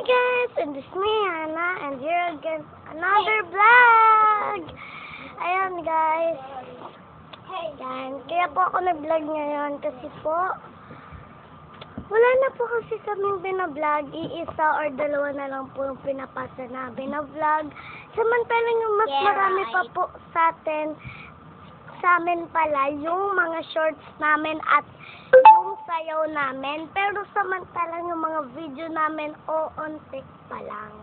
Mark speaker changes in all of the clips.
Speaker 1: guys, and this is me, Hannah, and here again, another vlog! Ayan guys. Yan. Kaya po ako nag-vlog ngayon kasi po, wala na po kasi kaming binablog. Iisa or dalawa na lang po yung pinapasa namin na vlog. Samantalang yung mas marami pa po sa amin pala, yung mga shorts namin at yung sayaw namin. Pero samantalang yung mga video namin ontik pa lang.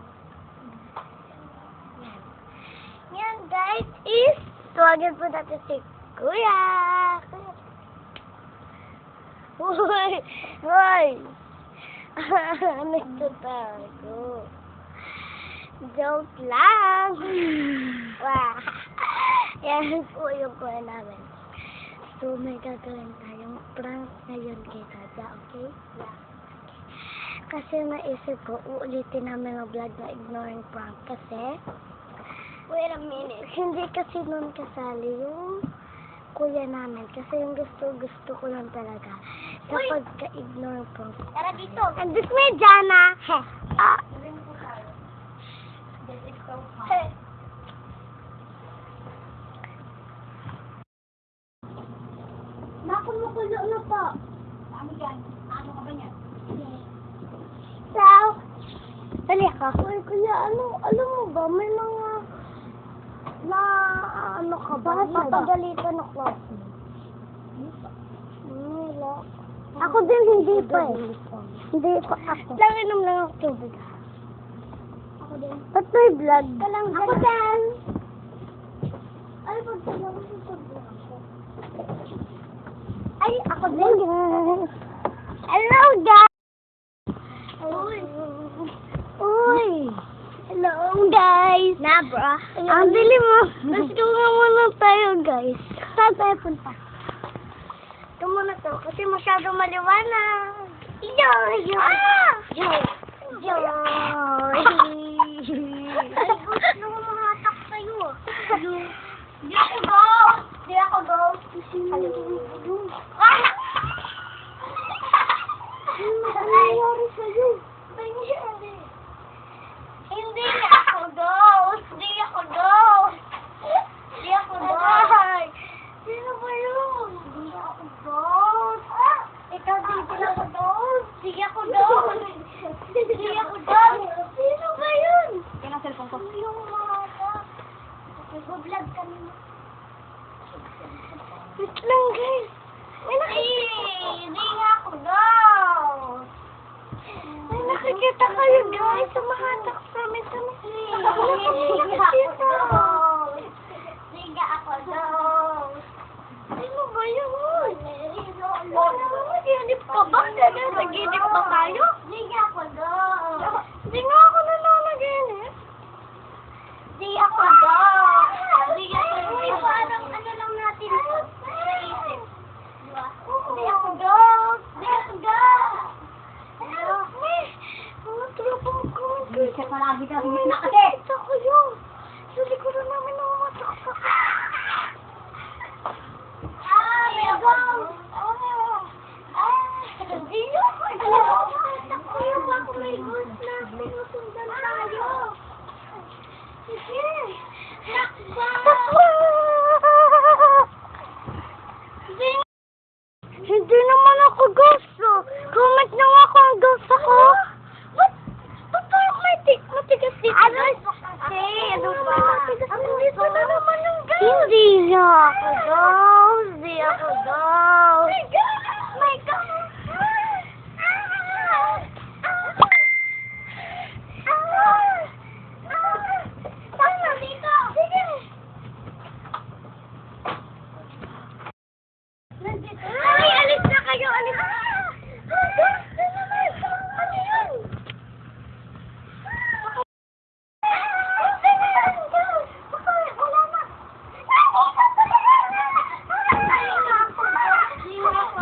Speaker 1: Yan guys is, tuwagin po natin si Kuya. Uy! Uy! Nagtatago. Joke lang. Wow. Yan po yung kuya namin. So, may gagawin tayong prank ngayon kay Dada, okay? Yeah. Kasi naisip ko, uulitin namin ang vlog na ignoring prank. Kasi, wait a minute. Hindi kasi nun kasali yung kuya namin. Kasi yung gusto ko lang talaga. Kapag ka-ignore prank.
Speaker 2: Tara dito.
Speaker 1: And this may Jana.
Speaker 2: Nakumukulo na po. Ano yan? Ano ka ba niyan?
Speaker 1: So, dali ka. Uy, kuya, alam mo ba, may mga ano ka ba? Papagalitan na klase. Wala. Ako din, hindi pa eh. Hindi pa ako. Langinom lang ako tubig.
Speaker 2: Ako din.
Speaker 1: Ba't may vlog?
Speaker 2: Ako din. Ay, pagsalang ko sa vlog ko.
Speaker 1: Ay, ako din. Hello, guys!
Speaker 2: Uy.
Speaker 1: Uy! Hello, guys!
Speaker 2: Na, bro.
Speaker 1: Ang dili mo. Let's go nga muna tayo, guys.
Speaker 2: Saan tayo punta?
Speaker 1: Ito muna to, kasi masyado maliwanag.
Speaker 2: Yoy!
Speaker 1: Ah!
Speaker 2: Yoy!
Speaker 1: Joy!
Speaker 2: Ay, gusto ko mahatak sa'yo. Di ako ghost! Di ako ghost! Ah!
Speaker 1: Ano nangyari sa'yo?
Speaker 2: Hindi ako ghost! Di ako ghost! Di ako ghost!
Speaker 1: Sino ba yun?
Speaker 2: Di ako ghost! Ikaw di ako ghost! Di ako ghost! Di ako ghost!
Speaker 1: Sino ba yun?
Speaker 2: Yan ang cellphone ko. Yung mga nag-vlog kami.
Speaker 1: Wait lang, guys.
Speaker 2: Hindi nga ako ghost!
Speaker 1: May nakikita kayo, guys. Sumahatak sa amin sa
Speaker 2: Di nga ako ghost!
Speaker 1: Sino ba yun?
Speaker 2: Ano,
Speaker 1: Naginip ka ba? Naginip ba tayo?
Speaker 2: Di nga ako ghost!
Speaker 1: Hindi nga ako nananaginip.
Speaker 2: Di ako ghost! Di ako ghost! Parang ano lang natin naisip. Di ako ghost! Di ako ghost!
Speaker 1: Mga tropa ko.
Speaker 2: Siya palagi ka na kasi!
Speaker 1: Ito ko yun. Sa likuran namin namatak ka.
Speaker 2: May ghost!
Speaker 1: Hindi yun.
Speaker 2: Kuya, baka may ghost na sinusundan tayo. Sige!
Speaker 1: Hindi naman ako ghost, oh. Comment na nga kung ghost ako. Ba't parang matigas dito?
Speaker 2: Ano kasi? Ano ba?
Speaker 1: Dito na naman yung ghost.
Speaker 2: Hindi nga ako ghost! Hindi ako ghost!
Speaker 1: My God!
Speaker 2: My God! Tama dito!
Speaker 1: Sige!
Speaker 2: Nandito!
Speaker 1: Ay, alis na kayo! Alis na! Ghost na naman! Ano yun?
Speaker 2: Hindi nga ako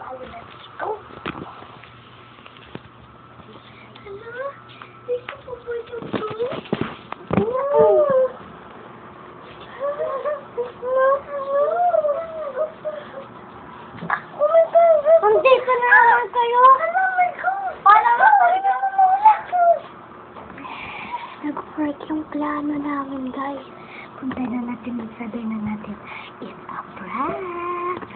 Speaker 2: Let's go. Hala, dito po ba yung blue? Oh my God! Nandito na naman kayo! Oh my God! Paano ba talaga wala ko?
Speaker 1: Nag-work yung plano namin, guys. Punta na natin, magsabi na natin, it's a prank.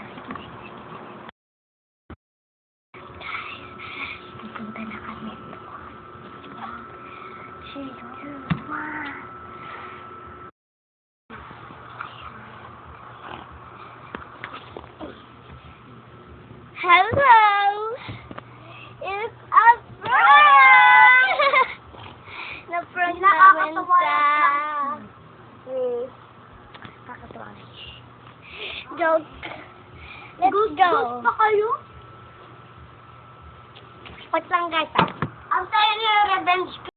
Speaker 1: Guys, pupunta na kami doon. 3, 2, 1.
Speaker 2: Hello! It's a prank! Na-prank namin sa...
Speaker 1: Kakatuwa.
Speaker 2: Joke. Let's go.
Speaker 1: pa kayo?
Speaker 2: Wait lang guys. Ang tayo niya revenge ko.